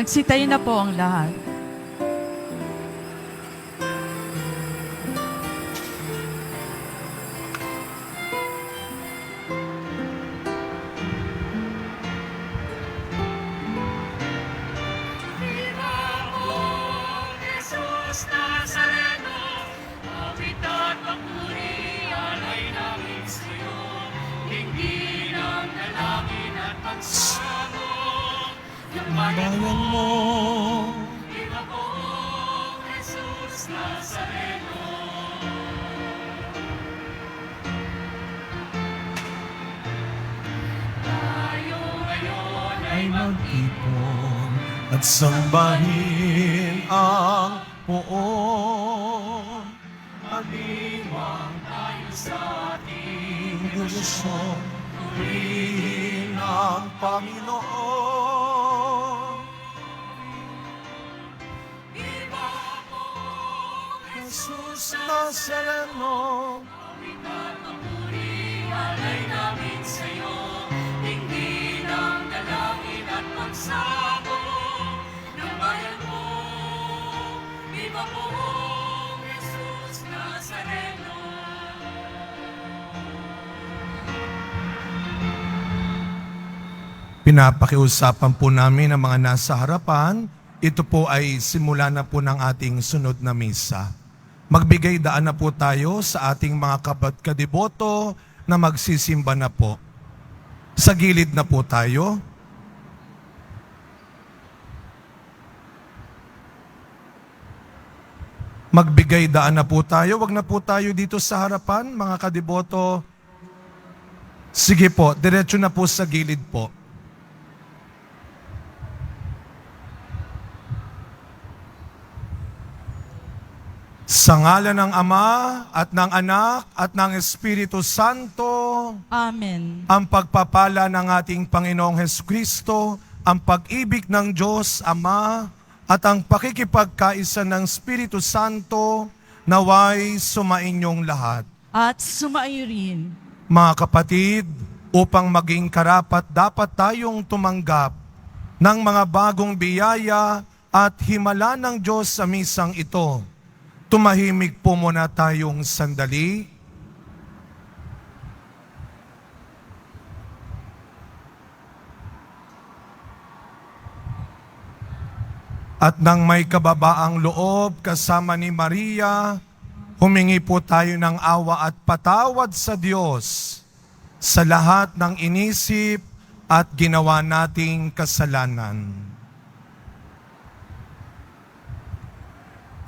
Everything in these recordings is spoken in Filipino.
Nagsitayo na po ang lahat. Jesus Nazareno, awit at papuri, alay namin sa'yo. Dinggin ang dalangin at pagsamo ng bayan mo. Viva po, Jesus Nazareno. Tayo ngayon ay Magtipon at sambahin ang poon. Aliwang tayo sa ating Diyosong purihin ang Panginoon. Viva po, Jesus Nazareno, awit at papuri, alay namin sa'yo. Dinggin ang dalangin at pagsamo ng bayan mo. Viva po, Jesus Nazareno. pinapakiusapan po namin ang mga nasa harapan. Ito po ay simula na po ng ating sunod na misa. Magbigay daan na po tayo sa ating mga kadiboto na magsisimba na po. Sa gilid na po tayo. Magbigay daan na po tayo. Wag na po tayo dito sa harapan, mga kadiboto. Sige po, diretso na po sa gilid po. Sa ngalan ng Ama at ng Anak at ng Espiritu Santo, Amen. ang pagpapala ng ating Panginoong Hesukristo, ang pag-ibig ng Diyos Ama, at ang pakikipagkaisa ng Espiritu Santo, naway sumainyong lahat. At sumaiyo rin. Mga kapatid, upang maging karapat dapat tayong tumanggap ng mga bagong biyaya at himala ng Diyos sa misang ito. Tumahimik po muna tayong sandali. At nang may kababaang loob kasama ni Maria, humingi po tayo ng awa at patawad sa Diyos sa lahat ng inisip at ginawa nating kasalanan.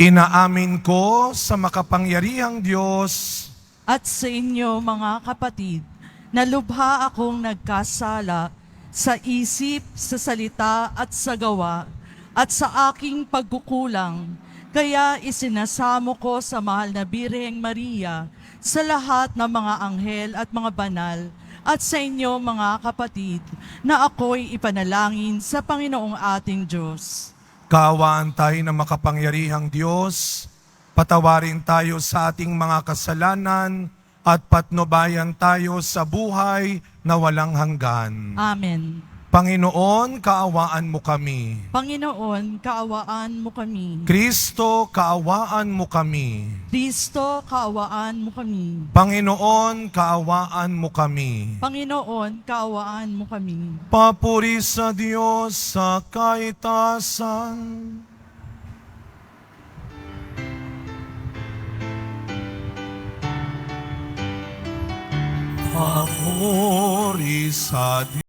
Inaamin ko sa makapangyarihang Diyos At sa inyo mga kapatid, na lubha akong nagkasala sa isip, sa salita at sa gawa, at sa aking pagkukulang. Kaya isinasamo ko sa mahal na Birheng Maria, sa lahat ng mga anghel at mga banal, at sa inyo mga kapatid, na ako'y ipanalangin sa Panginoong ating Diyos. Kaawaan tayo ng makapangyarihang Diyos, patawarin tayo sa ating mga kasalanan at patnubayan tayo sa buhay na walang hanggan. Amen. Panginoon, kaawaan mo kami. Panginoon, kaawaan mo kami. Kristo, kaawaan mo kami. Kristo, kaawaan mo kami. Panginoon, kaawaan mo kami. Panginoon, kaawaan mo kami. Papuri sa Diyos sa kaitasan. Papuri sa Diyos.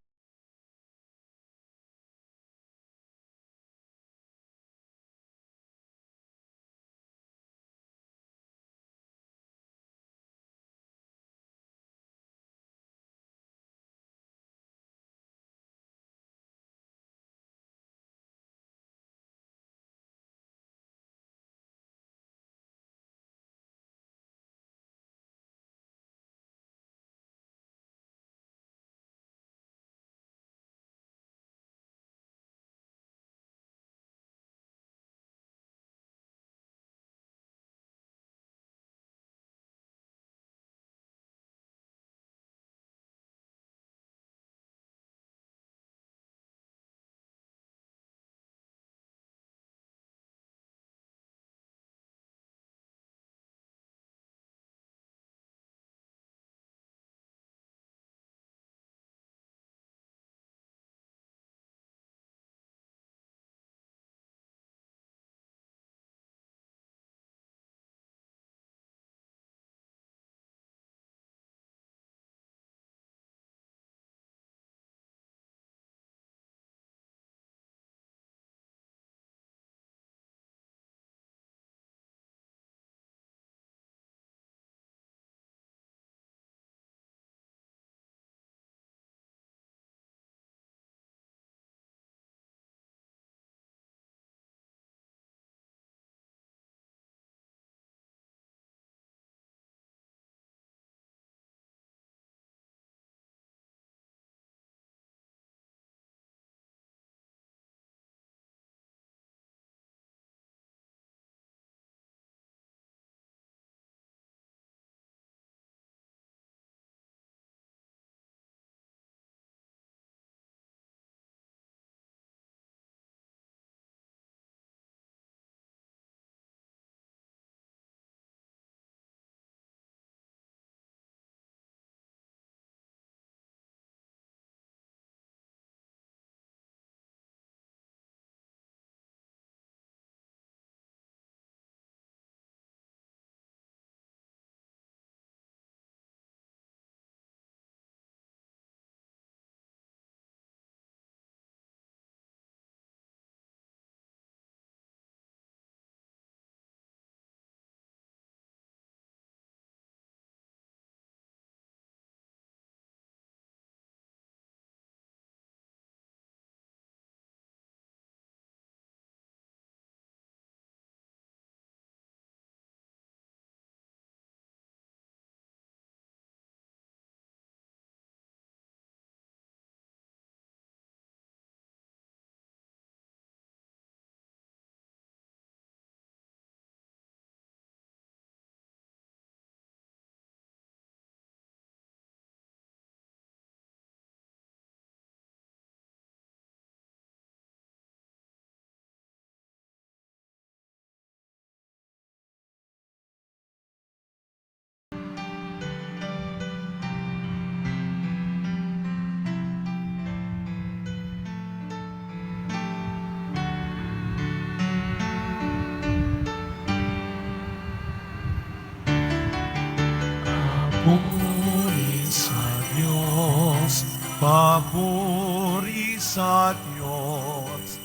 Papuri sa Diyos.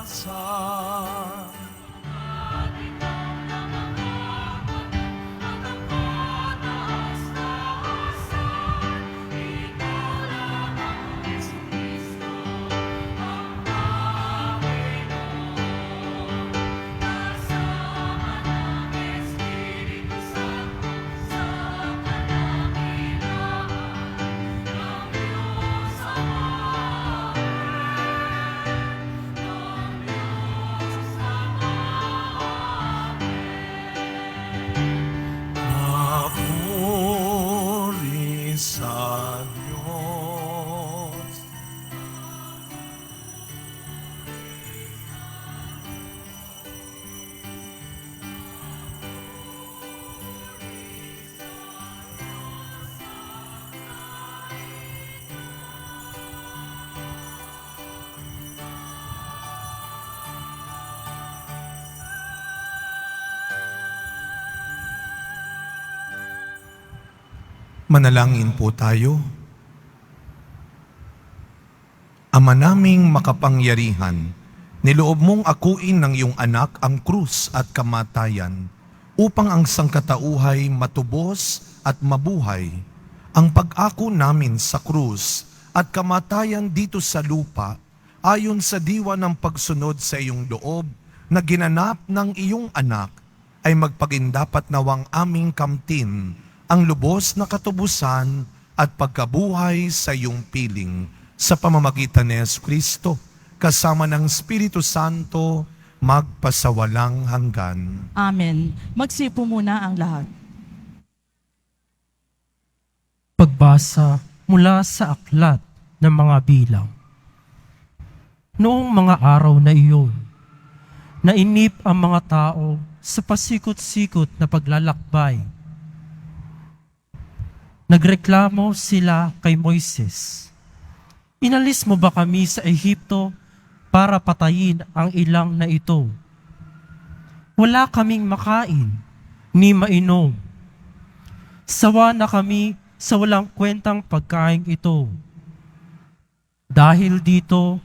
Asa. Papuri sa Diyos. Manalangin po tayo. Ama naming makapangyarihan, niloob mong akuin ng iyong anak ang krus at kamatayan upang ang sangkatauhay matubos at mabuhay. Ang pag-ako namin sa krus at kamatayan dito sa lupa ayon sa diwa ng pagsunod sa iyong loob na ginanap ng iyong anak ay magpagindapat nawang aming kamtin ang lubos na katubusan at pagkabuhay sa iyong piling sa pamamagitan ni Jesucristo, kasama ng Espiritu Santo, magpasawalang hanggan. Amen. Magsipo muna ang lahat. Pagbasa mula sa aklat ng mga bilang. Noong mga araw na iyon, nainip ang mga tao sa pasikot-sikot na paglalakbay. Nagreklamo sila kay Moises, "Inalis mo ba kami sa Ehipto para patayin ang ilang na ito? Wala kaming makain ni mainom. Sawa na kami sa walang kwentang pagkain ito." Dahil dito,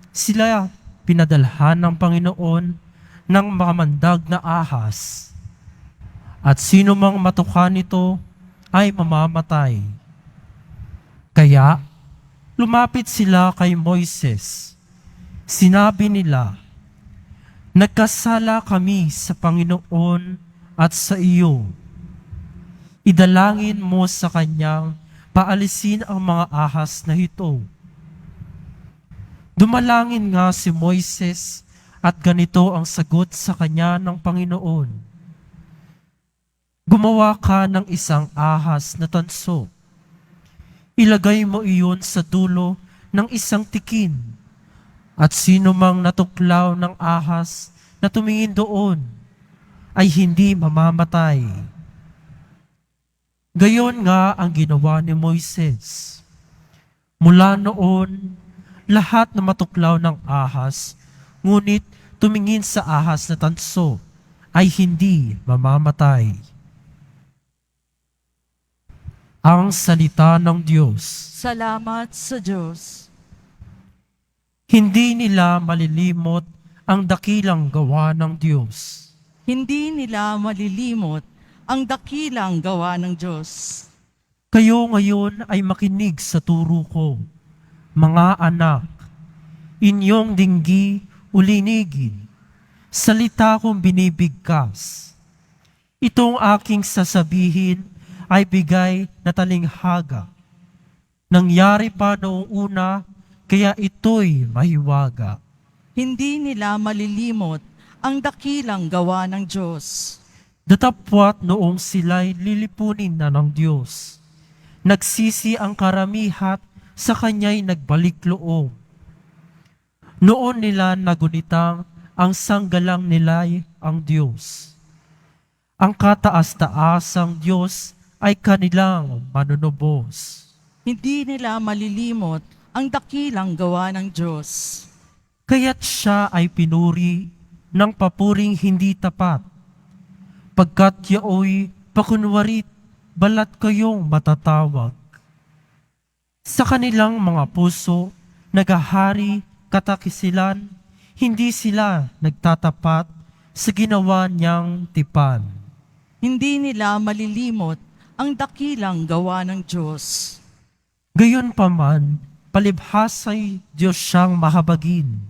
sila pinadalhan ng Panginoon ng mamandag na ahas, at sino mang matukan nito ay mamamatay. Kaya, lumapit sila kay Moises. Sinabi nila, "Nagkasala kami sa Panginoon at sa iyo. Idalangin mo sa kanyang paalisin ang mga ahas na ito." Dumalangin nga si Moises at ganito ang sagot sa kanya ng Panginoon, "Gumawa ka ng isang ahas na tanso. Ilagay mo iyon sa dulo ng isang tikin, at sino mang natuklaw ng ahas na tumingin doon ay hindi mamamatay." Gayon nga ang ginawa ni Moises. Mula noon, lahat na matuklaw ng ahas, ngunit tumingin sa ahas na tanso, ay hindi mamamatay. Ang salita ng Diyos. Salamat sa Diyos. Hindi nila malilimot ang dakilang gawa ng Diyos. Hindi nila malilimot ang dakilang gawa ng Diyos. Kayo ngayon ay makinig sa turo ko, mga anak. Inyong dinggi ulinigin, salita kong binibigkas. Itong aking sasabihin ay bigay na talinghaga. Nangyari pa noong una, kaya ito'y mahiwaga. Hindi nila malilimot ang dakilang gawa ng Diyos. Datapwat noong sila'y lilipunin na ng Diyos, nagsisi ang karamihat, sa kanya'y nagbalik loob. Noon nila nagunitang ang sanggalang nila'y ang Diyos. Ang kataas-taasang Diyos ay kanilang manunubos. Hindi nila malilimot ang dakilang gawa ng Diyos. Kaya't siya ay pinuri ng papuring hindi tapat. pagkat yaoy pakunwarit balat kayong matatawag. Sa kanilang mga puso, nagahari katakisilan, hindi sila nagtatapat sa ginawa niyang tipan. Hindi nila malilimot ang dakilang gawa ng Diyos. Gayon paman, palibhasay Diyos siyang mahabagin.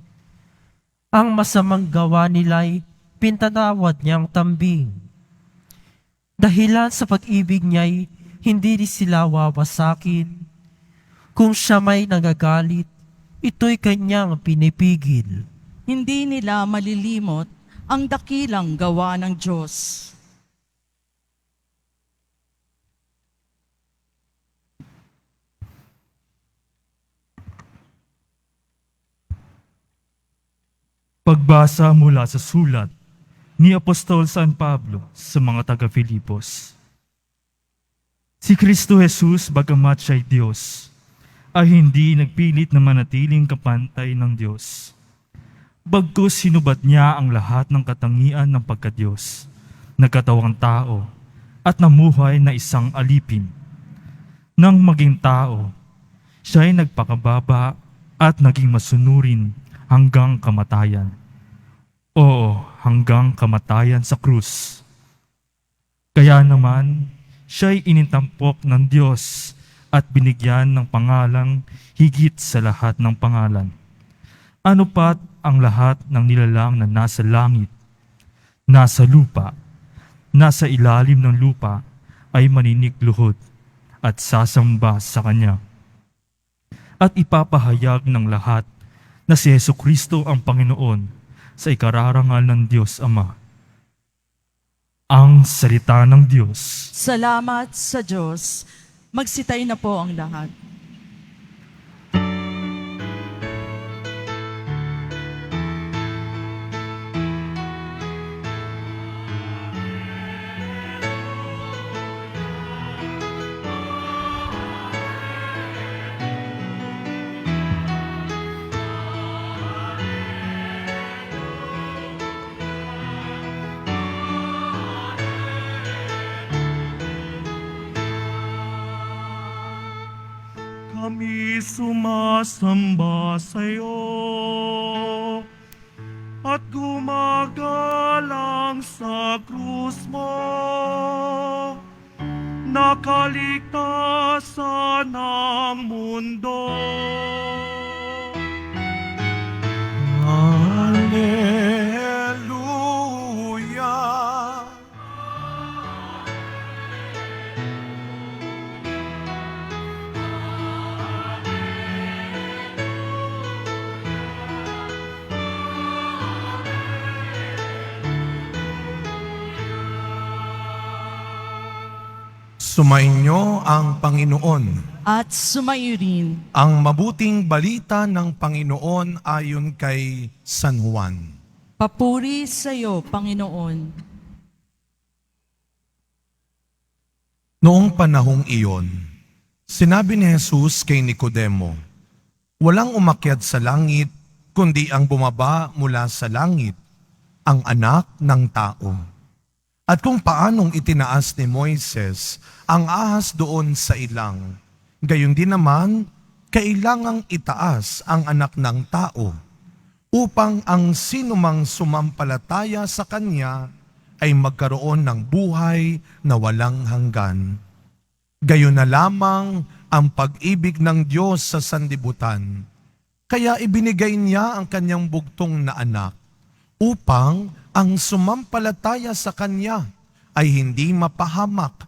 Ang masamang gawa nila'y pintatawad niyang tambing. Dahilan sa pag-ibig niya'y hindi di sila wawasakin. Kung siya may nagagalit, ito'y kanyang pinipigil. Hindi nila malilimot ang dakilang gawa ng Diyos. Pagbasa mula sa sulat ni Apostol San Pablo sa mga taga-Filipos. Si Kristo Jesus, bagamat siya'y Diyos, ay hindi nagpilit na manatiling kapantay ng Diyos. Bagkus sinubad niya ang lahat ng katangian ng pagka-Diyos, nagkatawang tao, at namuhay na isang alipin. Nang maging tao, siya'y nagpakababa at naging masunurin hanggang kamatayan. Oo, hanggang kamatayan sa krus. Kaya naman, siya'y inintampok ng Diyos at binigyan ng pangalang higit sa lahat ng pangalan. Ano pat ang lahat ng nilalang na nasa langit, nasa lupa, nasa ilalim ng lupa ay maninikluhod at sasamba sa Kanya. At ipapahayag ng lahat na si Jesucristo ang Panginoon sa ikararangal ng Diyos Ama. Ang salita ng Diyos. Salamat sa Diyos. Magsitay na po ang lahat. Kami sumasamba sa iyo at gumagalang sa krus mo, nakaligtasan ng mundo. Hallelujah. Sumainyo ang Panginoon. At sumayo rin. Ang mabuting balita ng Panginoon ayon kay San Juan. Papuri sa iyo, Panginoon. Noong panahong iyon, sinabi ni Jesus kay Nicodemo, walang umakyat sa langit, kundi ang bumaba mula sa langit, ang anak ng tao. At kung paanong itinaas ni Moises ang ahas doon sa ilang, gayon din naman, kailangang itaas ang anak ng tao, upang ang sinumang sumampalataya sa kanya ay magkaroon ng buhay na walang hanggan. Gayon na lamang ang pag-ibig ng Diyos sa sanlibutan. Kaya ibinigay niya ang kanyang bugtong na anak, upang ang sumampalataya sa kanya ay hindi mapahamak,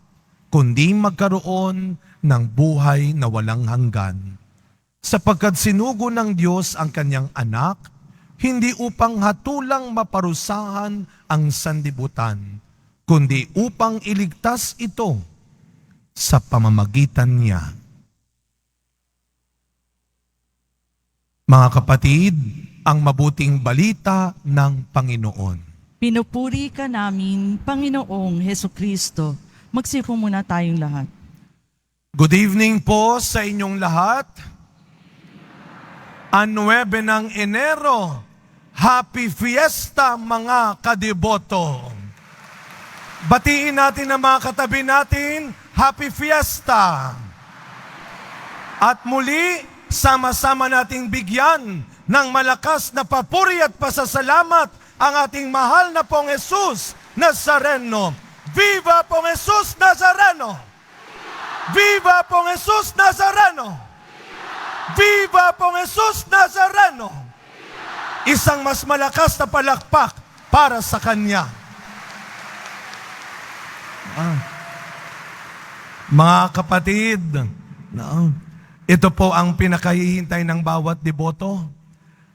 kundi magkaroon ng buhay na walang hanggan. Sapagkat sinugo ng Diyos ang kanyang anak, hindi upang hatulang maparusahan ang sanlibutan, kundi upang iligtas ito sa pamamagitan niya. Mga kapatid, ang mabuting balita ng Panginoon. Pinupuri ka namin, Panginoong Hesukristo. Magsipo muna tayong lahat. Good evening po sa inyong lahat. Ang 9 ng Enero, Happy Fiesta mga kadeboto. Batiin natin ang mga katabi natin, Happy Fiesta! At muli, sama-sama nating bigyan ng malakas na papuri at pasasalamat ang ating mahal na pong Jesus Nazareno. Viva pong Jesus Nazareno! Viva pong Jesus Nazareno! Viva pong Jesus Nazareno! Isang mas malakas na palakpak para sa Kanya. Mga kapatid, ito po ang pinakahihintay ng bawat deboto.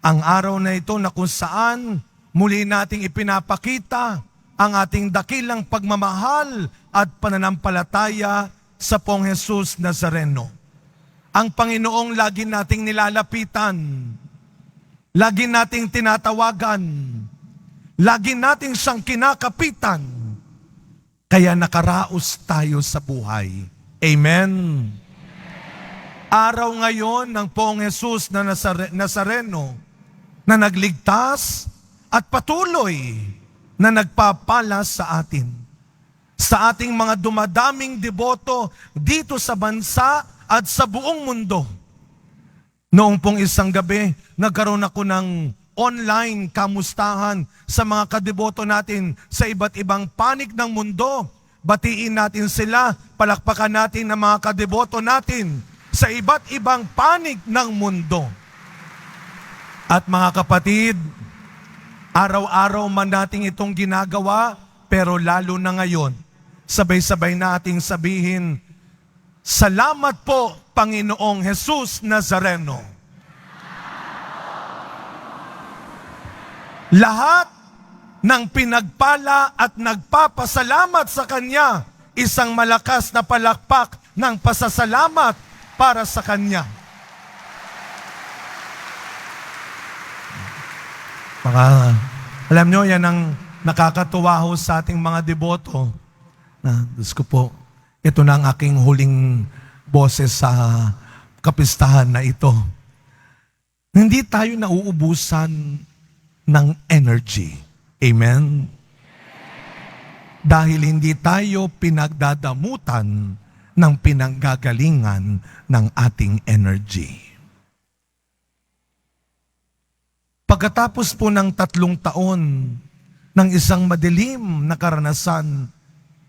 Ang araw na ito na kung saan muli nating ipinapakita ang ating dakilang pagmamahal at pananampalataya sa pong Jesus Nazareno. Ang Panginoong lagi nating nilalapitan, lagi nating tinatawagan, lagi nating siyang kinakapitan, kaya nakaraos tayo sa buhay. Amen. Araw ngayon ng Poong Jesus na Nazareno na nagligtas at patuloy na nagpapala sa atin. Sa ating mga dumadaming deboto dito sa bansa at sa buong mundo. Noong pong isang gabi, nagkaroon ako ng online kamustahan sa mga kadeboto natin sa iba't ibang panig ng mundo. Batiin natin sila, palakpakan natin ang mga kadeboto natin sa iba't ibang panig ng mundo. At mga kapatid, araw-araw man natin itong ginagawa, pero lalo na ngayon, sabay-sabay nating sabihin, salamat po, Panginoong Jesus Nazareno. Lahat ng pinagpala at nagpapasalamat sa Kanya, isang malakas na palakpak ng pasasalamat para sa Kanya. Alam nyo, yan ang nakakatuwa ho sa ating mga deboto. Diyos ko po, ito na ang aking huling boses sa kapistahan na ito. Hindi tayo nauubusan ng energy. Amen? Dahil hindi tayo pinagdadamutan ng pinanggagalingan ng ating energy. Pagkatapos po ng 3 taon ng isang madilim na karanasan,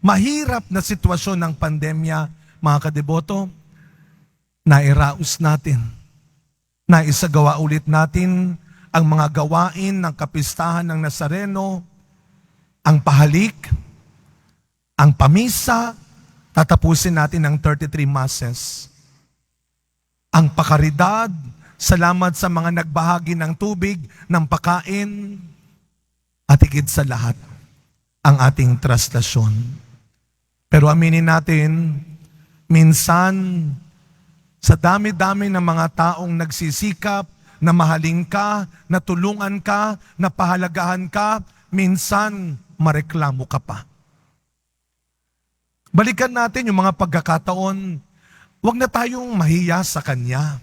mahirap na sitwasyon ng pandemya, mga kadeboto, nairaos natin, naisagawa ulit natin ang mga gawain ng kapistahan ng Nazareno, ang pahalik, ang pamisa, tatapusin natin ang 33 masses. Ang pakaridad, salamat sa mga nagbahagi ng tubig, ng pakain, at higit sa lahat, ang ating trastasyon. Pero aminin natin, minsan, sa dami-dami ng mga taong nagsisikap, na mahalin ka, na tulungan ka, na pahalagahan ka, minsan mareklamo ka pa. Balikan natin yung mga pagkakataon, huwag na tayong mahiya sa Kanya.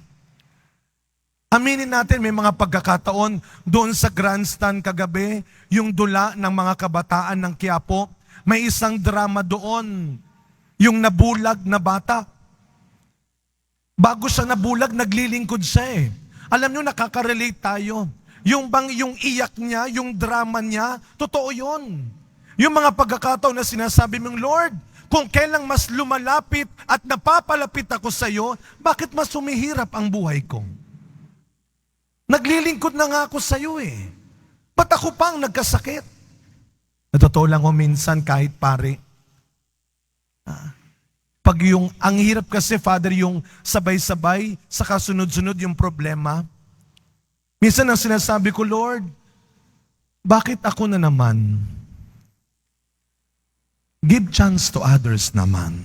Aminin natin, may mga pagkakataon doon sa grandstand kagabi, yung dula ng mga kabataan ng Quiapo, may isang drama doon, yung nabulag na bata. Bago siya nabulag, naglilingkod siya eh. Alam nyo, nakaka-relate tayo. Yung iyak niya, yung drama niya, totoo yun. Yung mga pagkakataon na sinasabi mong, Lord, kung kailang mas lumalapit at napapalapit ako sa iyo, bakit mas sumihirap ang buhay ko? Naglilingkod na nga ako sa iyo eh. Ba't ako pang nagkasakit? Totoo lang ko minsan kahit pare. Pag ang hirap kasi, Father, yung sabay-sabay, sa kasunod-sunod yung problema. Minsan ang sinasabi ko, Lord, bakit ako na naman? Give chance to others naman.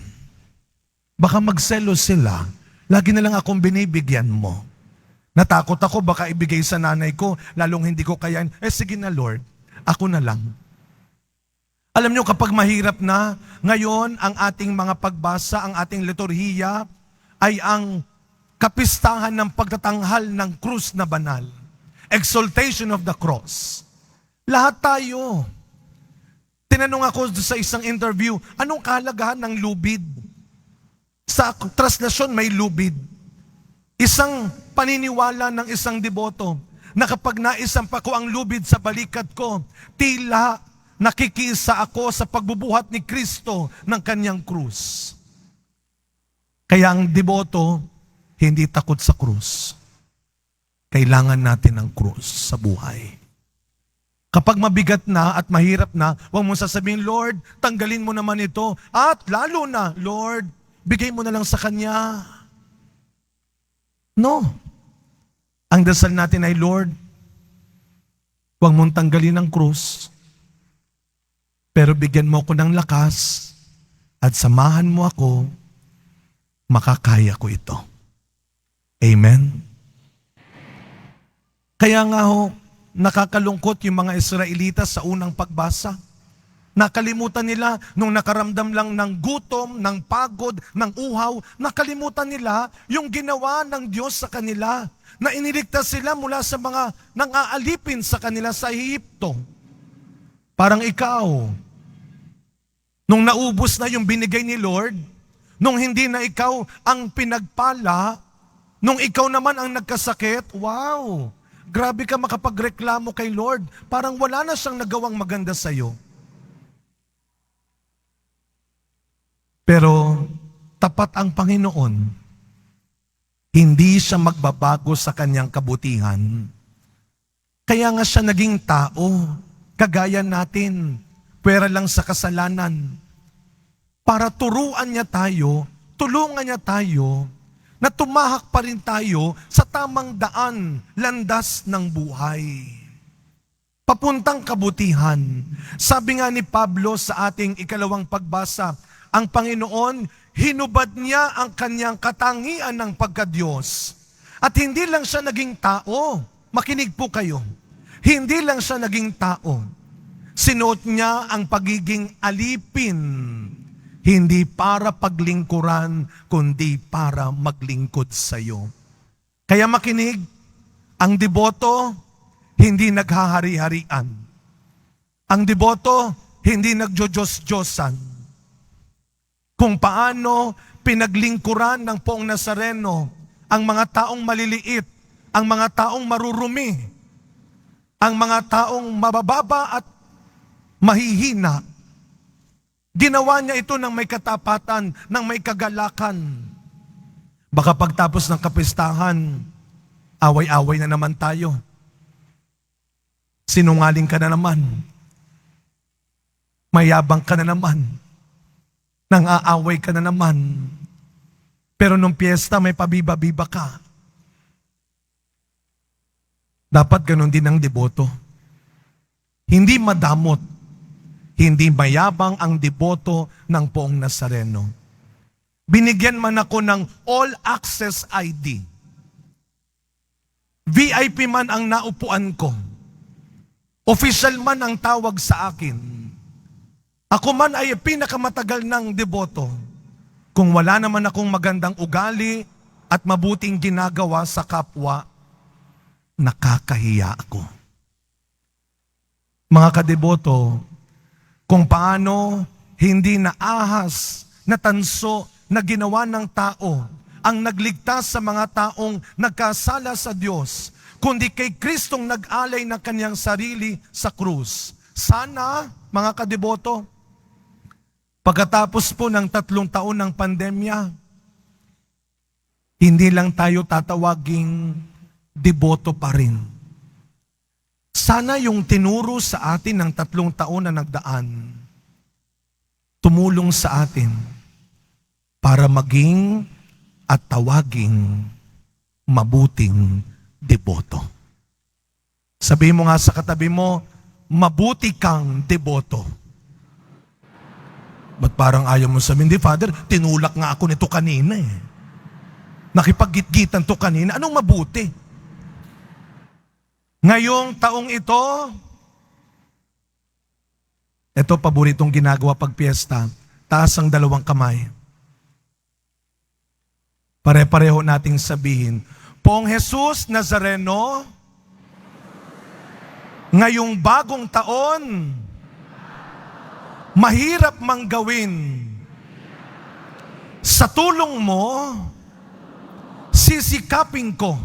Baka magselos sila, lagi na lang akong binibigyan mo. Natakot ako, baka ibigay sa nanay ko, lalong hindi ko kayain. Sige na Lord, ako na lang. Alam nyo, kapag mahirap na, ngayon ang ating mga pagbasa, ang ating liturhiya, ay ang kapistahan ng pagtatanghal ng krus na banal. Exaltation of the cross. Lahat tayo. Tinanong ako sa isang interview, anong kahalagahan ng lubid? Sa translasyon may lubid. Isang paniniwala ng isang deboto na kapag naisampa ko ang lubid sa balikat ko, tila nakikisa ako sa pagbubuhat ni Kristo ng kanyang krus. Kaya ang deboto, hindi takot sa krus. Kailangan natin ng krus sa buhay. Kapag mabigat na at mahirap na, huwag mo sasabihin, Lord, tanggalin mo naman ito. At lalo na, Lord, bigay mo na lang sa Kanya. No. Ang dasal natin ay, Lord, huwag mong tanggalin ang krus, pero bigyan mo ko ng lakas at samahan mo ako, makakaya ko ito. Amen? Kaya nga ho, nakakalungkot yung mga Israelita sa unang pagbasa. Nakalimutan nila nung nakaramdam lang ng gutom, ng pagod, ng uhaw, nakalimutan nila yung ginawa ng Diyos sa kanila, na iniligtas sila mula sa mga nang-aalipin sa kanila sa Ehipto. Parang ikaw, nung naubos na yung binigay ni Lord, nung hindi na ikaw ang pinagpala, nung ikaw naman ang nagkasakit, wow! Grabe ka makapagreklamo kay Lord. Parang wala na siyang nagawang maganda sa'yo. Pero tapat ang Panginoon. Hindi siya magbabago sa kanyang kabutihan. Kaya nga siya naging tao, kagaya natin, pwera lang sa kasalanan. Para turuan niya tayo, tulungan niya tayo, na tumahak pa rin tayo sa tamang daan, landas ng buhay. Papuntang kabutihan. Sabi nga ni Pablo sa ating ikalawang pagbasa, ang Panginoon, hinubad niya ang kanyang katangian ng pagkadiyos. At hindi lang siya naging tao. Makinig po kayo. Hindi lang siya naging tao. Sinuot niya ang pagiging alipin. Hindi para paglingkuran, kundi para maglingkod sa iyo. Kaya makinig, ang deboto, hindi naghahari-harian. Ang deboto, hindi nagjo-Diyos-Diyosan. Kung paano pinaglingkuran ng Poong Nazareno ang mga taong maliliit, ang mga taong marurumi, ang mga taong mabababa at mahihina. Ginawa niya ito ng may katapatan, ng may kagalakan. Baka pagtapos ng kapistahan, away-away na naman tayo. Sinungaling ka na naman. Mayabang ka na naman. Nang-aaway ka na naman. Pero nung piyesta, may pabiba-biba ka. Dapat ganun din ang deboto. Hindi madamot. Hindi mayabang ang deboto ng Poong Nazareno. Binigyan man ako ng all-access ID. VIP man ang naupuan ko. Official man ang tawag sa akin. Ako man ay pinakamatagal ng deboto. Kung wala naman akong magandang ugali at mabuting ginagawa sa kapwa, nakakahiya ako. Mga kadeboto, kung paano hindi naahas na tanso na ginawa ng tao ang nagligtas sa mga taong nagkasala sa Diyos, kundi kay Kristong nag-alay ng kanyang sarili sa krus. Sana, mga kadeboto, pagkatapos po ng 3 taon ng pandemya, hindi lang tayo tatawaging deboto pa rin. Sana yung tinuro sa atin ng 3 taon na nagdaan, tumulong sa atin para maging at tawaging mabuting deboto. Sabihin mo nga sa katabi mo, mabuti kang deboto. Ba't parang ayaw mo sabihin, hindi Father, tinulak nga ako nito kanina eh. Nakipag-gitgitan to kanina, anong mabuti? Ngayong taong ito, paboritong ginagawa pag piyesta, taas ang 2 kamay. Pare-pareho nating sabihin, Poong Jesus Nazareno, ngayong bagong taon, mahirap mang gawin. Sa tulong mo, sisikapin ko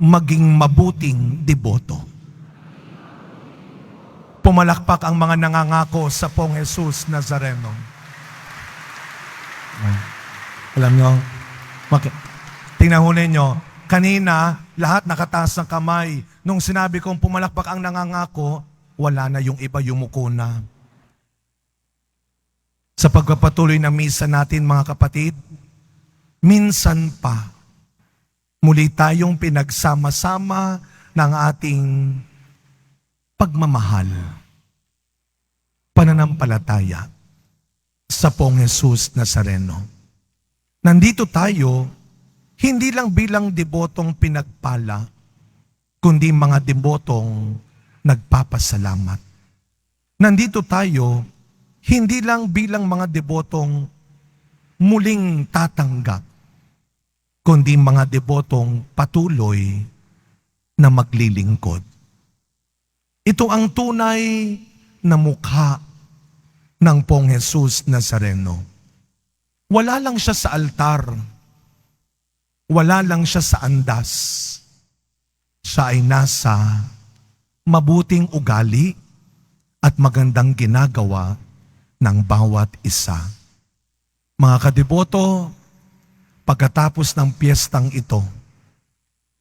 maging mabuting deboto. Pumalakpak ang mga nangangako sa Pong Jesus Nazareno. Alam nyo, tingnan ho ninyo, kanina, lahat nakataas ng kamay. Nung sinabi kong pumalakpak ang nangangako, wala na yung iba, yumuko na. Sa pagpapatuloy ng misa natin, mga kapatid, minsan pa, muli tayong pinagsama-sama ng ating pagmamahal, pananampalataya sa Pong Jesus Nazareno. Nandito tayo, hindi lang bilang debotong pinagpala, kundi mga debotong nagpapasalamat. Nandito tayo, hindi lang bilang mga debotong muling tatanggap, kundi mga debotong patuloy na maglilingkod. Ito ang tunay na mukha ng Pong Jesus Nazareno. Wala lang siya sa altar. Wala lang siya sa andas. Siya ay nasa mabuting ugali at magandang ginagawa ng bawat isa. Mga kadeboto, pagkatapos ng piyestang ito,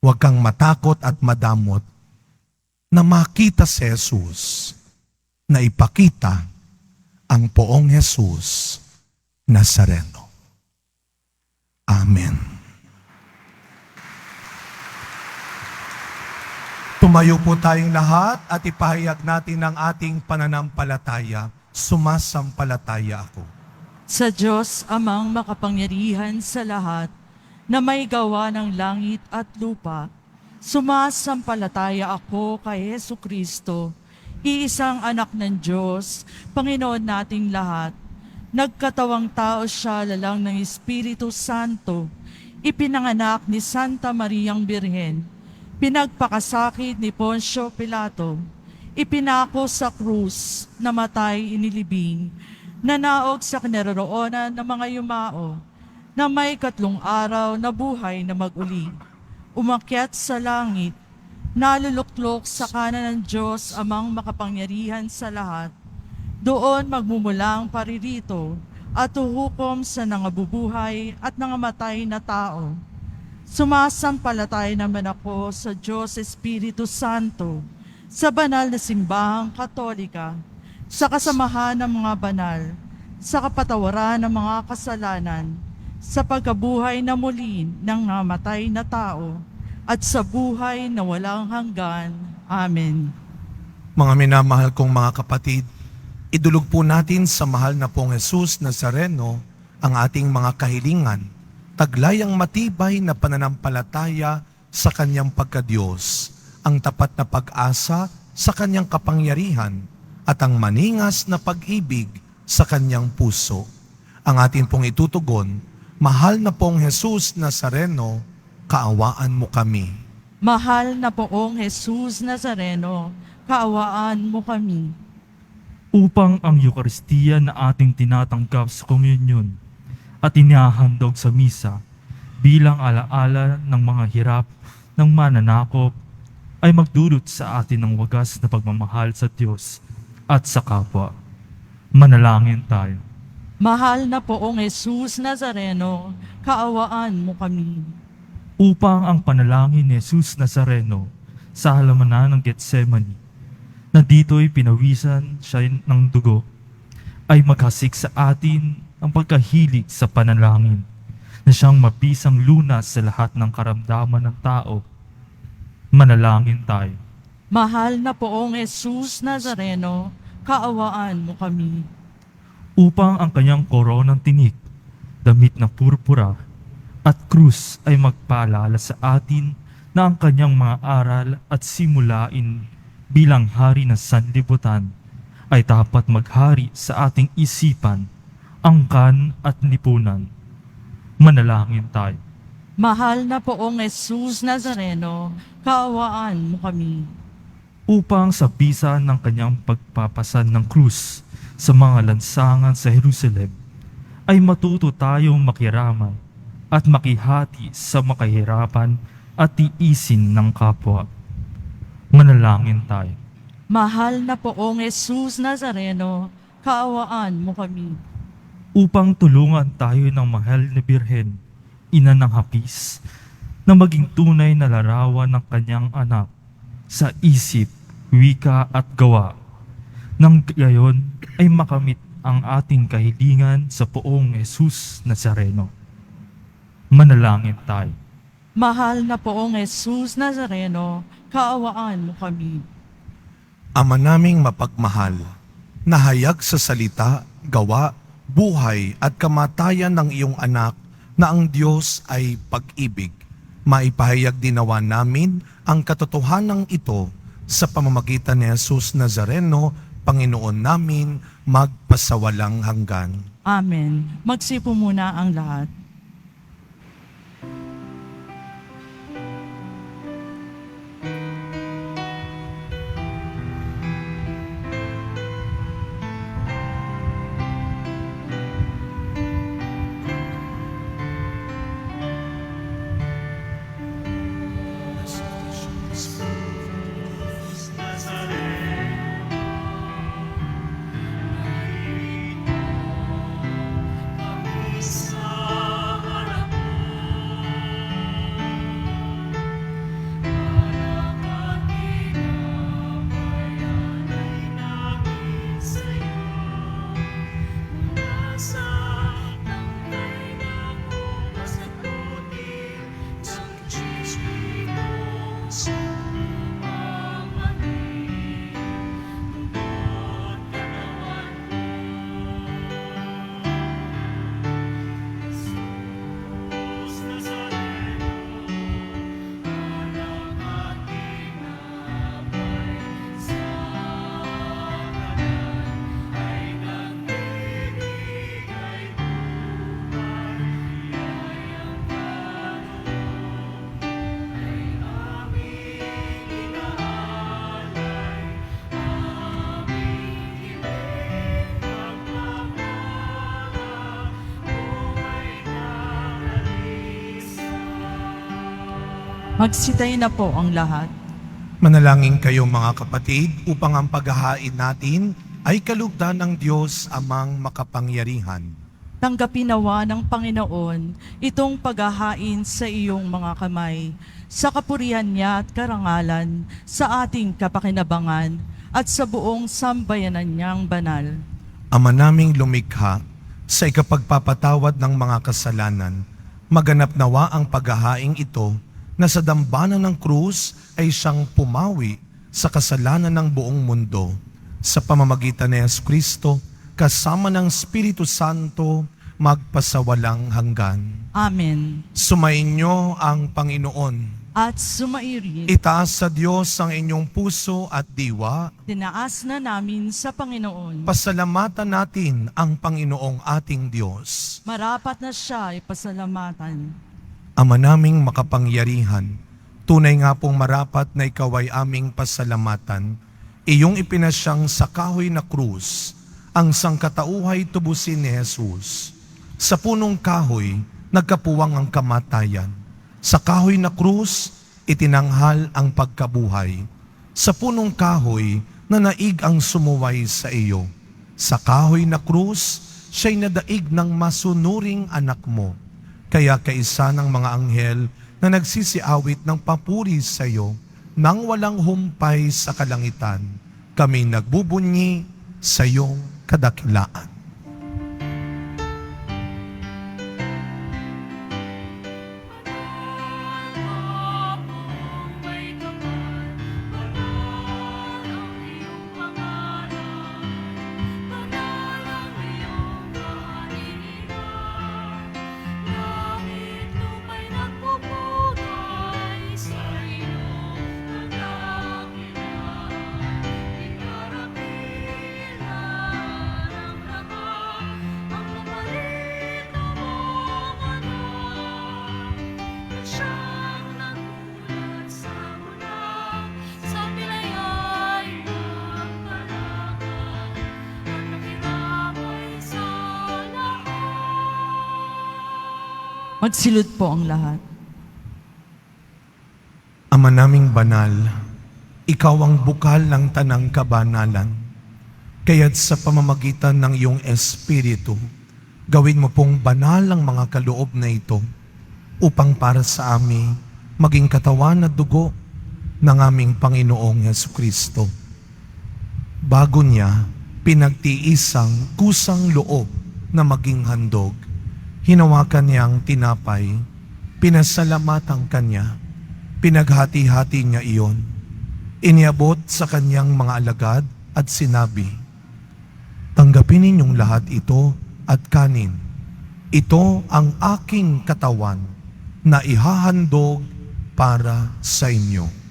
huwag kang matakot at madamot na makita si Jesus, na ipakita ang Poong Jesus Nazareno. Amen. Tumayo po tayong lahat at ipahayag natin ang ating pananampalataya. Sumasampalataya ako Sa Diyos amang makapangyarihan sa lahat, na may gawa ng langit at lupa, sumasampalataya ako kay Hesu Kristo, iisang anak ng Diyos, Panginoon nating lahat. Nagkatawang tao siya lalang ng Espiritu Santo, ipinanganak ni Santa Mariang Birhen, pinagpakasakit ni Poncio Pilato, ipinako sa krus, namatay inilibing, nanaog sa kinaroroonan ng mga yumao, na may 3 araw na buhay na mag-uli. Umakyat sa langit, naluluklok sa kanan ng Diyos amang makapangyarihan sa lahat. Doon magmumulang paririto at uhukom sa nangabubuhay at nangamatay na tao. Sumasampalataya naman ako sa Diyos Espiritu Santo, sa banal na simbahang Katolika, sa kasamahan ng mga banal, sa kapatawaran ng mga kasalanan, sa pagkabuhay na muli ng namatay na tao, at sa buhay na walang hanggan. Amen. Mga minamahal kong mga kapatid, idulog po natin sa mahal na Pong Jesus Nazareno ang ating mga kahilingan, taglayang matibay na pananampalataya sa Kanyang pagkadiyos, ang tapat na pag-asa sa Kanyang kapangyarihan, at ang maningas na pag-ibig sa Kanyang puso. Ang ating pong itutugon, mahal na Pong Jesus Nazareno, kaawaan mo kami. Mahal na Poong Jesus Nazareno, kaawaan mo kami. Upang ang Eukaristiya na ating tinatanggap sa komunyon at inihahandog sa misa bilang alaala ng mga hirap ng mananakop ay magdulot sa atin ng wagas na pagmamahal sa Diyos at sa kapwa. Manalangin tayo. Mahal na Poong Jesus Nazareno, kaawaan mo kami. Upang ang panalangin ni Jesus Nazareno sa halamanan ng Getsemani, na dito'y pinawisan siya ng dugo, ay maghasik sa atin ang pagkahilig sa panalangin, na siyang mabisang lunas sa lahat ng karamdaman ng tao. Manalangin tayo. Mahal na Poong Jesus Nazareno, kaawaan mo kami. Upang ang kanyang koronang tinik, damit na purpura, at krus ay magpaalala sa atin na ang kanyang mga aral at simulain bilang hari ng sanlibutan ay dapat maghari sa ating isipan, angkan at lipunan. Manalangin tayo. Mahal na Poong Jesus Nazareno, kaawaan mo kami. upang sa bisa ng kanyang pagpapasan ng krus sa mga lansangan sa Jerusalem, ay matuto tayong makiramay at makihati sa makahirapan at tiisin ng kapwa. Manalangin tayo. Mahal na poong Jesus Nazareno, kaawaan mo kami. Upang tulungan tayo ng mahal na Birhen, ina ng hapis, na maging tunay na larawan ng kanyang anak sa isip, wika at gawa. Nang gayon ay makamit ang ating kahilingan sa poong Jesus Nazareno. Manalangin tayo. Mahal na poong Jesus Nazareno, kaawaan mo kami. Ama naming mapagmahal, nahayag sa salita, gawa, buhay at kamatayan ng iyong anak na ang Diyos ay pag-ibig. Maipahayag dinawa namin ang katotohanan ito sa pamamagitan ni Jesus Nazareno, Panginoon namin, magpasawalang hanggan. Amen. Magsipo muna ang lahat. Magsitay na po ang lahat. Manalangin kayo mga kapatid upang ang paghahain natin ay kalugdan ng Diyos amang makapangyarihan. Tanggapin nawa ng Panginoon itong paghahain sa iyong mga kamay, sa kapurihan niya at karangalan, sa ating kapakinabangan at sa buong sambayanan niyang banal. Ama naming lumikha, sa ikapagpapatawad ng mga kasalanan, maganap nawa ang paghahaing ito na sa dambana ng krus ay siyang pumawi sa kasalanan ng buong mundo. Sa pamamagitan ni Jesucristo, kasama ng Espiritu Santo, magpasawalang hanggan. Amen. Sumainyo ang Panginoon. At sumairi, Itaas sa Diyos ang inyong puso at diwa. tinaas na namin sa Panginoon. Pasalamatan natin ang Panginoong ating Diyos. Marapat na siya ay pasalamatan. Ama naming makapangyarihan, tunay nga pong marapat na ikaw ay aming pasalamatan. Iyong ipinasyang sa kahoy na krus, ang sangkatauhay tubusin ni Jesus. Sa punong kahoy, nagkapuwang ang kamatayan. Sa kahoy na krus, itinanghal ang pagkabuhay. Sa punong kahoy, nanaig ang sumuway sa iyo. Sa kahoy na krus, siya'y nadaig ng masunuring anak mo. Kaya kaisa ng mga anghel na nagsisiawit ng papuri sa iyo, nang walang humpay sa kalangitan, kami nagbubunyi sa iyong kadakilaan. Magsilod po ang lahat. Ama naming banal, ikaw ang bukal ng tanang kabanalan. Kaya't sa pamamagitan ng iyong Espiritu, gawin mo pong banal ang mga kaloob na ito upang para sa amin maging katawan at dugo ng aming Panginoong Jesucristo. Bago niya, pinagtiisang kusang loob na maging handog. Hinawakan niya ang tinapay, pinasalamatan kanya, pinaghati-hati niya iyon. Iniabot sa kanyang mga alagad at sinabi, "Tanggapin ninyong lahat ito at kanin. Ito ang aking katawan na ihahandog para sa inyo."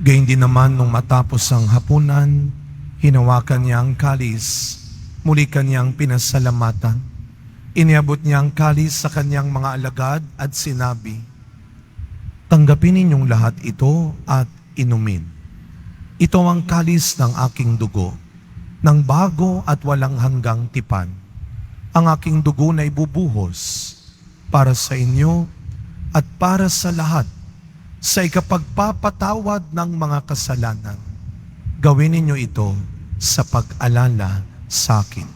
Gayun din naman nung matapos ang hapunan, hinawakan niya ang kalis, muli kanyang pinasalamatan. Iniabot niya ang kalis sa kanyang mga alagad at sinabi, "Tanggapin ninyong lahat ito at inumin. Ito ang kalis ng aking dugo, ng bago at walang hanggang tipan. Ang aking dugo na ibubuhos para sa inyo at para sa lahat sa ikapagpapatawad ng mga kasalanan. Gawin ninyo ito sa pag-alala sa akin."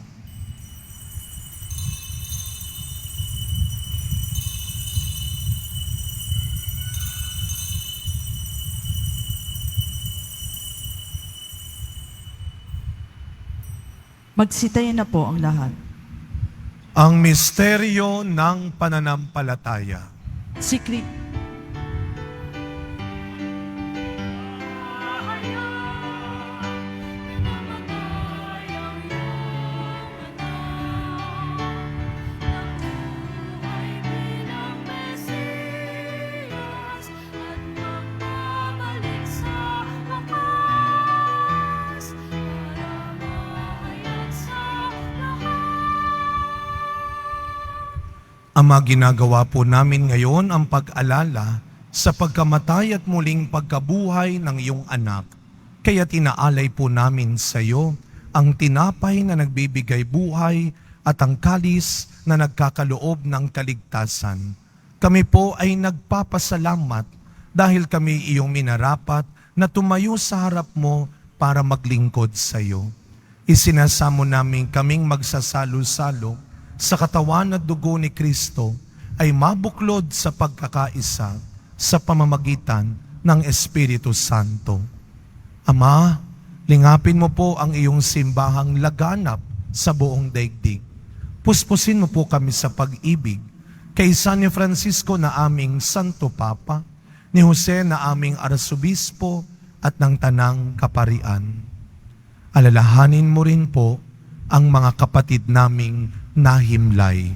Magsitayin na po ang lahat. Ang misteryo ng pananampalataya. Si Kri- Ay bilang Mesiyas at magbabalik sa wakas para mahayag sa Ama, ginagawa po namin ngayon ang pag-alala sa pagkamatay at muling pagkabuhay ng iyong anak. Kaya tinaalay po namin sa iyo ang tinapay na nagbibigay buhay at ang kalis na nagkakaloob ng kaligtasan. Kami po ay nagpapasalamat dahil kami iyong minarapat na tumayo sa harap mo para maglingkod sa iyo. Isinasamo namin kaming magsasalo-salo sa katawan at dugo ni Kristo ay mabuklod sa pagkakaisa sa pamamagitan ng Espiritu Santo. Ama, lingapin mo po ang iyong simbahang laganap sa buong daigdig. Puspusin mo po kami sa pag-ibig kay San Francisco na aming Santo Papa, ni Jose na aming Arsobispo at ng Tanang Kaparian. Alalahanin mo rin po ang mga kapatid naming nahimlay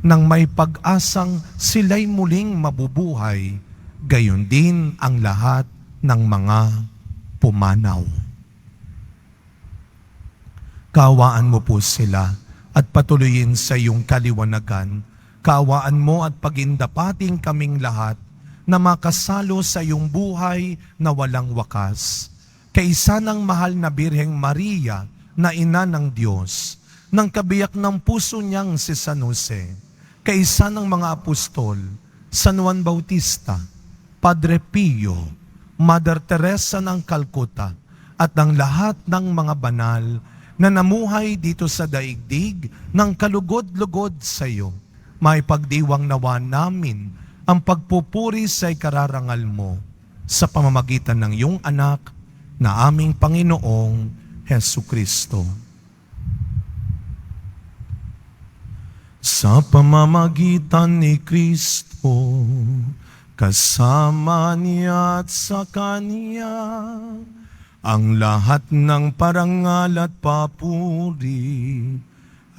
nang may pag-asang sila'y muling mabubuhay, gayon din ang lahat ng mga pumanaw. Kaawaan mo po sila at patuloyin sa iyong kaliwanagan. Kaawaan mo at pagindapating kaming lahat na makasalo sa iyong buhay na walang wakas. Kaisa ng mahal na Birheng Maria na ina ng Diyos, ng kabiyak ng puso niyang si San Jose, kaisa ng mga apostol, San Juan Bautista, Padre Pio, Mother Teresa ng Calcutta, at ng lahat ng mga banal na namuhay dito sa daigdig ng kalugod-lugod sa iyo. Maipagdiwang nawa namin ang pagpupuri sa ikararangal mo sa pamamagitan ng iyong anak na aming Panginoong Hesukristo. Sa pamamagitan ni Kristo, kasama niya at sa Kanya, ang lahat ng parangal at papuri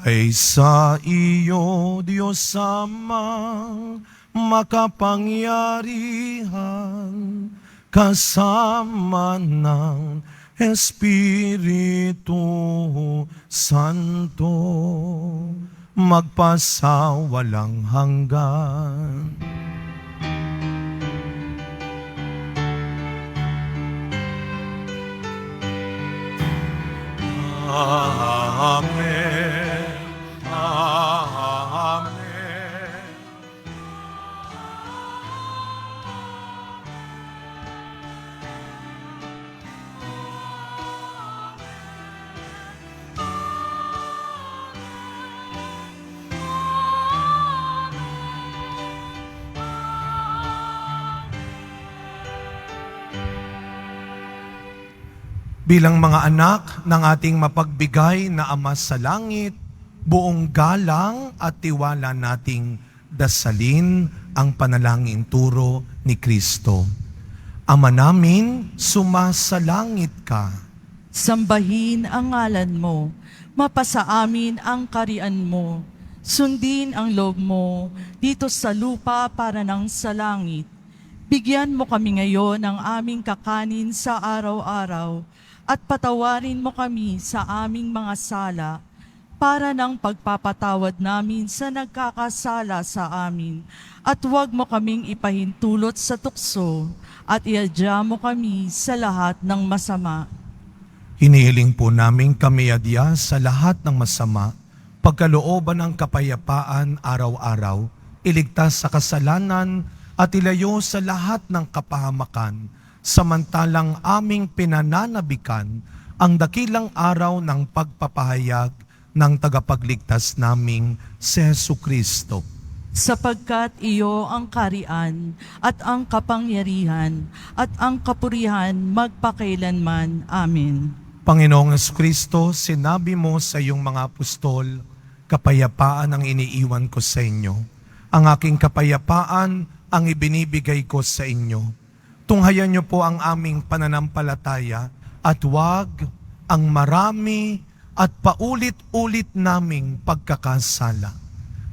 ay sa iyo, Diyos Amang makapangyarihan, kasama ng Espiritu Santo, magpasawalang hanggan. Amen. Amen. Bilang mga anak ng ating mapagbigay na Ama sa Langit, buong galang at tiwala nating dasalin ang panalangin turo ni Kristo. Ama namin, sumasalangit ka. Sambahin ang ngalan mo, mapasa amin ang karian mo. Sundin ang loob mo dito sa lupa para nang sa langit. Bigyan mo kami ngayon ng aming kakanin sa araw-araw at patawarin mo kami sa aming mga sala para ng pagpapatawad namin sa nagkakasala sa amin. At huwag mo kaming ipahintulot sa tukso at iadya mo kami sa lahat ng masama. Hinihiling po namin kami adya sa lahat ng masama, pagkalooban ng kapayapaan araw-araw, iligtas sa kasalanan at ilayo sa lahat ng kapahamakan, samantalang aming pinananabikan ang dakilang araw ng pagpapahayag ng tagapagligtas naming si Jesucristo. Sapagkat iyo ang karian at ang kapangyarihan at ang kapurihan magpakailanman. Amen. Panginoong Jesucristo, sinabi mo sa iyong mga apostol, kapayapaan ang iniiwan ko sa inyo. Ang aking kapayapaan ang ibinibigay ko sa inyo. Tunghayan niyo po ang aming pananampalataya at huwag ang marami at paulit-ulit naming pagkakasala.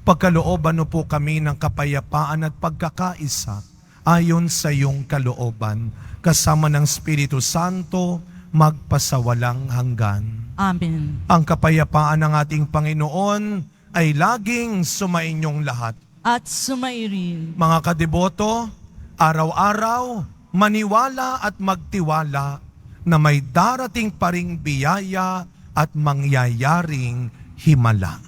Pagkalooban niyo po kami ng kapayapaan at pagkakaisa ayon sa iyong kalooban, kasama ng Espiritu Santo, magpasawalang hanggan. Amen. Ang kapayapaan ng ating Panginoon ay laging sumainyong lahat. At sumairin. Mga kadeboto, araw-araw, maniwala at magtiwala na may darating pa ring biyaya at mangyayaring himala.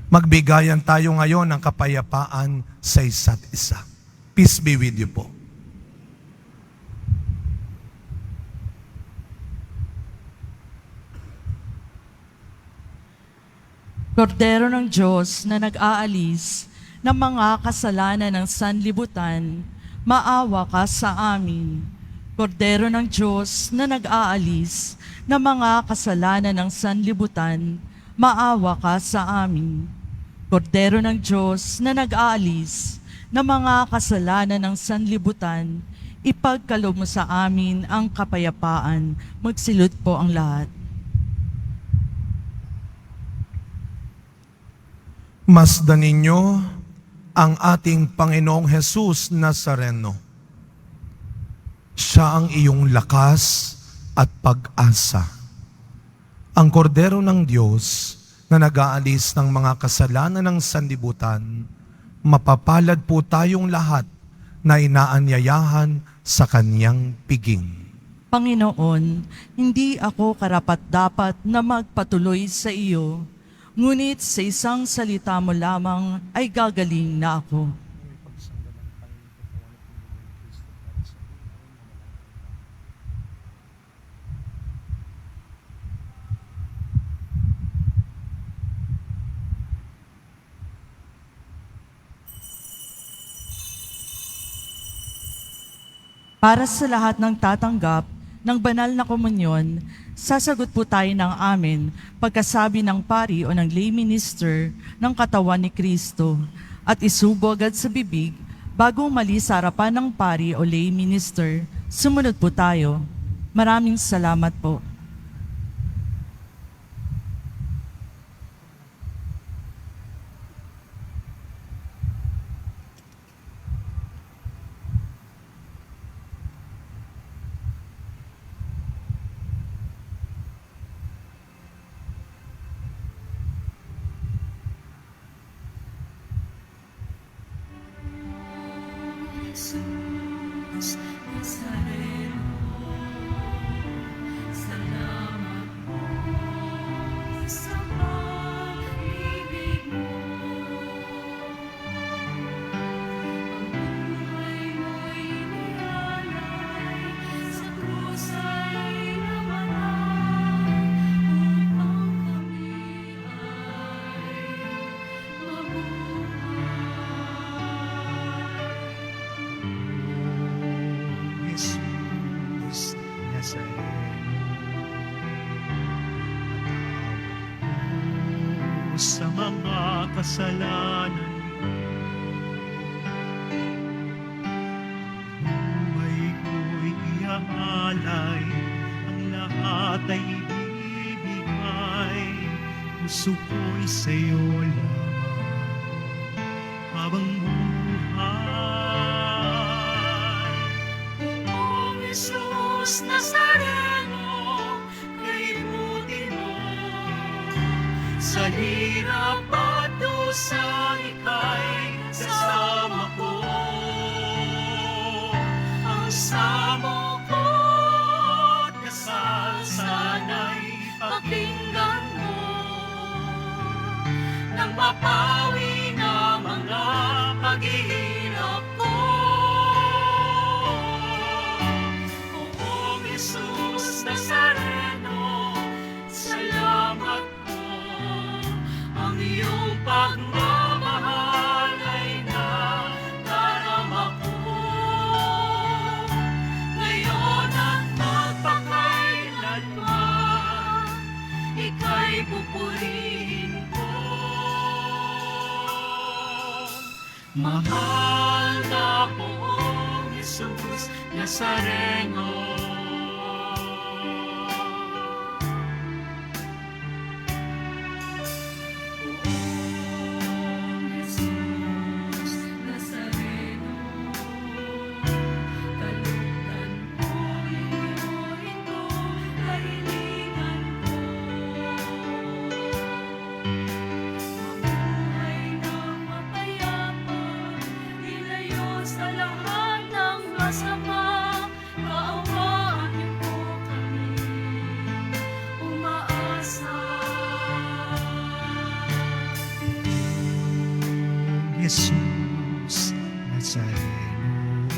Magbigayan tayo ngayon ng kapayapaan sa isa't isa. Peace be with you po. Kordero ng Diyos na nag-aalis ng mga kasalanan ng sanlibutan, maawa ka sa amin. Kordero ng Diyos na nag-aalis ng mga kasalanan ng sanlibutan, maawa ka sa amin. Kordero ng Diyos na nag-aalis ng mga kasalanan ng sanlibutan, ipagkaloob mo sa amin ang kapayapaan. Magsilod po ang lahat. Masdan ninyo ang ating Panginoong Hesus Nazareno. Siya ang iyong lakas at pag-asa. Ang kordero ng Diyos na nag-aalis ng mga kasalanan ng sanlibutan, mapapalad po tayong lahat na inaanyayahan sa kanyang piging. Panginoon, hindi ako karapat-dapat na magpatuloy sa iyo, ngunit sa isang salita mo lamang ay gagaling na ako. Para sa lahat ng tatanggap ng banal na komunyon, sasagot po tayo ng amen pagkasabi ng pari o ng lay minister ng katawan ni Kristo at isubo agad sa bibig bago umalis sa harapan ng pari o lay minister. Sumunod po tayo. Maraming salamat po. Jesus Nazareno, salamat po sa mga kasalanan ko. Buhay ko'y iaalay, ang lahat ay ibibigay. Puso ko'y sa'yo lamang habang buhay. Kung Jesus Nazareno, kay buti mo, sa hirap at dusa ika'y kasama ko. Ang samo ko't dasal sana'y pakinggan mo, nang mapawi na mga paghihirap ko. Oong Jesus Nazareno, salamat po. Ang iyong pagmamahal ay nadarama ko. Ngayon at magpakailanman, ika'y pupurihin ko. Mahal na poong Jesus Nazareno. Poong Jesus Nazareno, kalugdan ko ninyo ito, kahilingan ko. Mabuhay ng mapayapa, ilayo sa lahat ng masama. Kaawaan niyo po kami, umaasa. Jesus Nazareno,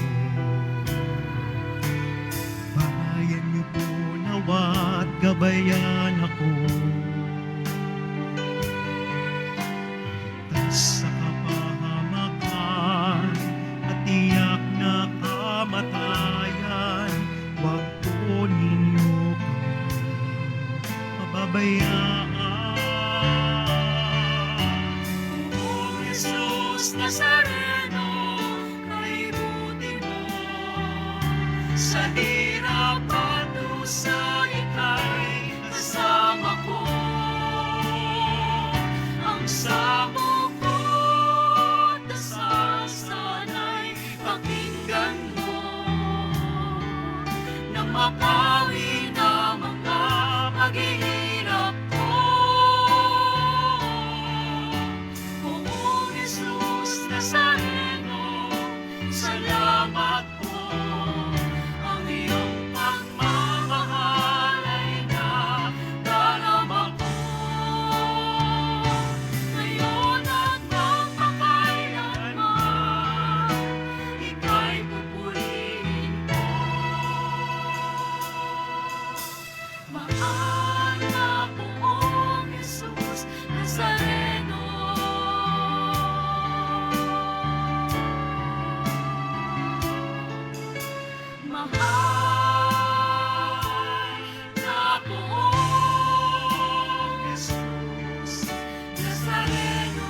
bayan niyo po nawa't gabayan ako. Ligtas sa kapahamakan at tiyak na kamatayan, huwag po ninyo kami pababayaan. Kung Jesus Nazareno, kay buti mo, sa hirap at dusa ika'y kasama ko. Ang samo ko't dasal sana'y pakinggan mo, nang mapawi na mga paghihirap ko. Poong Jesus Nazareno, salamat po. Ang iyong pagmamahal ay nadarama ko. Ngayon at magpakailanman, ika'y pupurihin ko. Mahal na poong Jesus Nazareno. Mahal na poong Jesus Nazareno.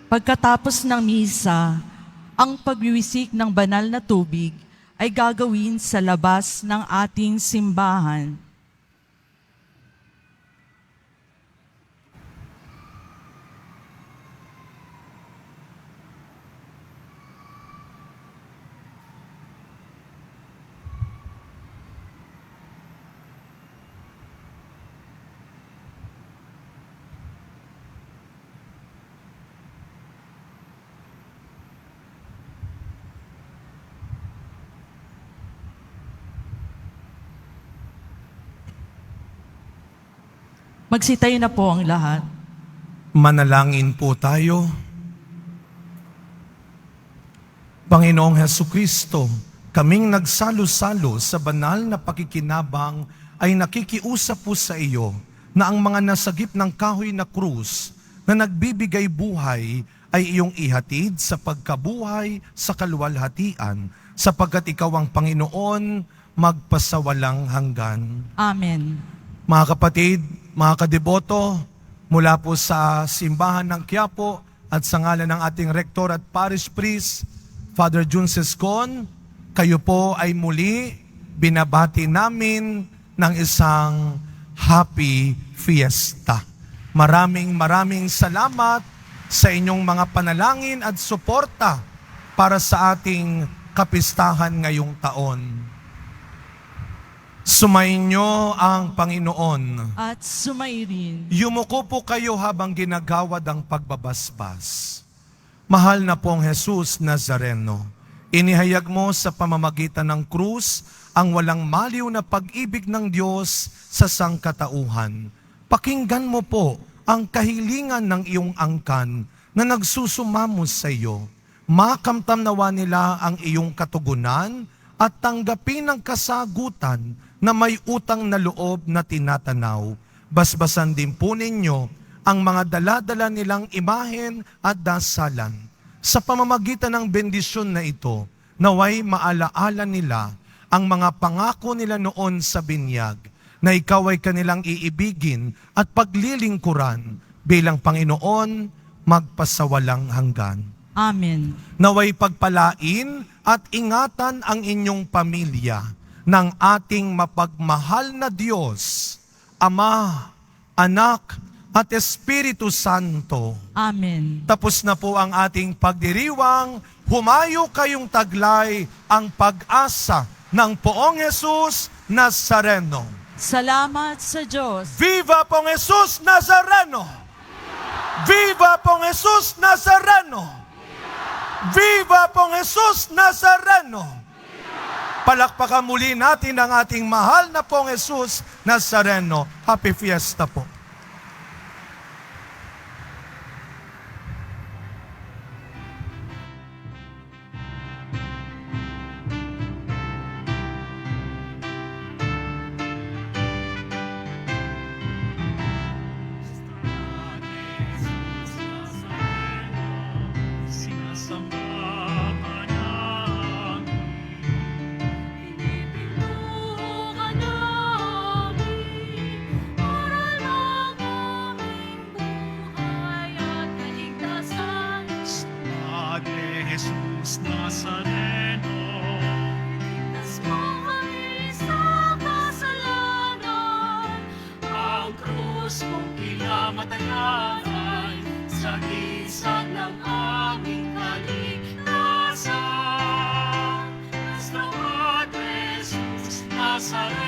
Pagkatapos ng misa, ang pagwiwisik ng banal na tubig ay gagawin sa labas ng ating simbahan. Magsitayo na po ang lahat. Manalangin po tayo. Panginoong Hesukristo, kaming nagsalo-salo sa banal na pakikinabang ay nakikiusap po sa iyo na ang mga nasagip ng kahoy na krus na nagbibigay buhay ay iyong ihatid sa pagkabuhay sa kaluwalhatian sapagkat ikaw ang Panginoon magpasawalang hanggan. Amen. Mga kapatid, mga kadeboto, mula po sa simbahan ng Quiapo at sa ngalan ng ating rektor at parish priest, Father Jun Sescon, kayo po ay muli binabati namin ng isang happy fiesta. Maraming salamat sa inyong mga panalangin at suporta para sa ating kapistahan ngayong taon. Sumainyo ang Panginoon. At sumairin. Yumuko po kayo habang ginagawad ang pagbabasbas. Mahal na pong Jesus Nazareno, inihayag mo sa pamamagitan ng krus ang walang maliw na pag-ibig ng Diyos sa sangkatauhan. Pakinggan mo po ang kahilingan ng iyong angkan na nagsusumamo sa iyo. Makamtam nawa nila ang iyong katugunan at tanggapin ang kasagutan na may utang na loob na tinatanaw. Basbasan din po ninyo ang mga dala-dala nilang imahen at dasalan. Sa pamamagitan ng bendisyon na ito, naway maalaala nila ang mga pangako nila noon sa binyag, na ikaw ay kanilang iibigin at paglilingkuran bilang Panginoon magpasawalang hanggan. Amen. Naway pagpalain at ingatan ang inyong pamilya ng ating mapagmahal na Diyos, Ama, Anak, at Espiritu Santo. Amen. Tapos na po ang ating pagdiriwang, humayo kayong taglay ang pag-asa ng Poong Jesus Nazareno. Salamat sa Diyos. Viva Poong Jesus Nazareno! Viva Poong Jesus Nazareno! Viva Poong Jesus Nazareno! Palakpakan muli natin ang ating mahal na Poong Jesus Nazareno. Happy Fiesta po. Sinasamba ka namin, pinipinto ka namin, para lang aming buhay at kaligtasan. Padre Jesus Nazareno, Ligtas mo kami sa kasalanan, ang krus mong kinamatayan ay sagisag ng aming kaligtasan. Nuestro Padre Jesus Nazareno,